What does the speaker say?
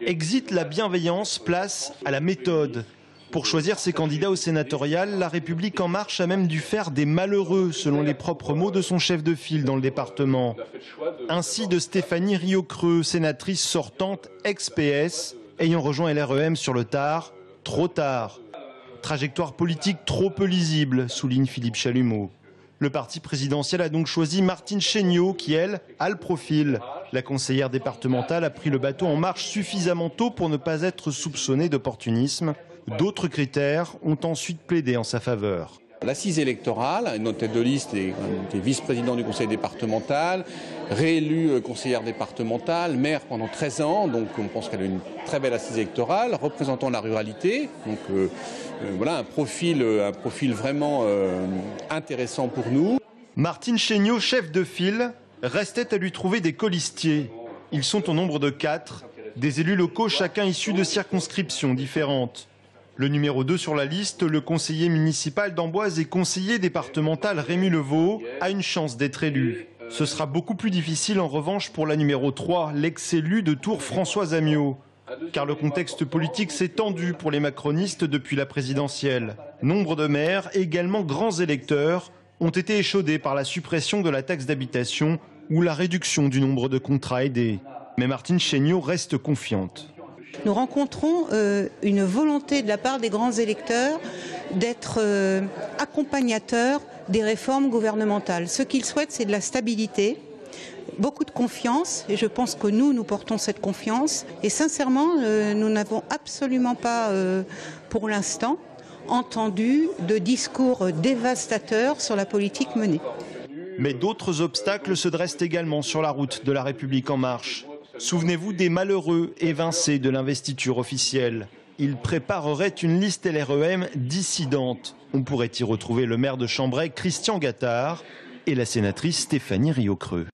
Exit la bienveillance, place à la méthode. Pour choisir ses candidats au sénatorial, La République En Marche a même dû faire des malheureux, selon les propres mots de son chef de file dans le département. Ainsi de Stéphanie Riocreux, sénatrice sortante ex-PS, ayant rejoint LREM sur le tard, trop tard. Trajectoire politique trop peu lisible, souligne Philippe Chalumeau. Le parti présidentiel a donc choisi Martine Chéniaud, qui, elle, a le profil. La conseillère départementale a pris le bateau en marche suffisamment tôt pour ne pas être soupçonnée d'opportunisme. D'autres critères ont ensuite plaidé en sa faveur. L'assise électorale, notre tête de liste est vice-président du conseil départemental, réélue conseillère départementale, maire pendant 13 ans, donc on pense qu'elle a une très belle assise électorale, représentant la ruralité, donc voilà un profil vraiment intéressant pour nous. Martine Chéniaud, chef de file, restait à lui trouver des colistiers. Ils sont au nombre de 4, des élus locaux chacun issus de circonscriptions différentes. Le numéro 2 sur la liste, le conseiller municipal d'Amboise et conseiller départemental Rémi Levaux, a une chance d'être élu. Ce sera beaucoup plus difficile en revanche pour la numéro 3, l'ex-élu de Tours Françoise Amiot. Car le contexte politique s'est tendu pour les macronistes depuis la présidentielle. Nombre de maires, également grands électeurs, ont été échaudés par la suppression de la taxe d'habitation ou la réduction du nombre de contrats aidés. Mais Martine Chéniaud reste confiante. Nous rencontrons une volonté de la part des grands électeurs d'être accompagnateurs des réformes gouvernementales. Ce qu'ils souhaitent, c'est de la stabilité, beaucoup de confiance, et je pense que nous portons cette confiance. Et sincèrement, nous n'avons absolument pas, pour l'instant, entendu de discours dévastateurs sur la politique menée. Mais d'autres obstacles se dressent également sur la route de La République En Marche. Souvenez-vous des malheureux évincés de l'investiture officielle. Ils prépareraient une liste LREM dissidente. On pourrait y retrouver le maire de Chambray, Christian Gattard, et la sénatrice Stéphanie Riocreux.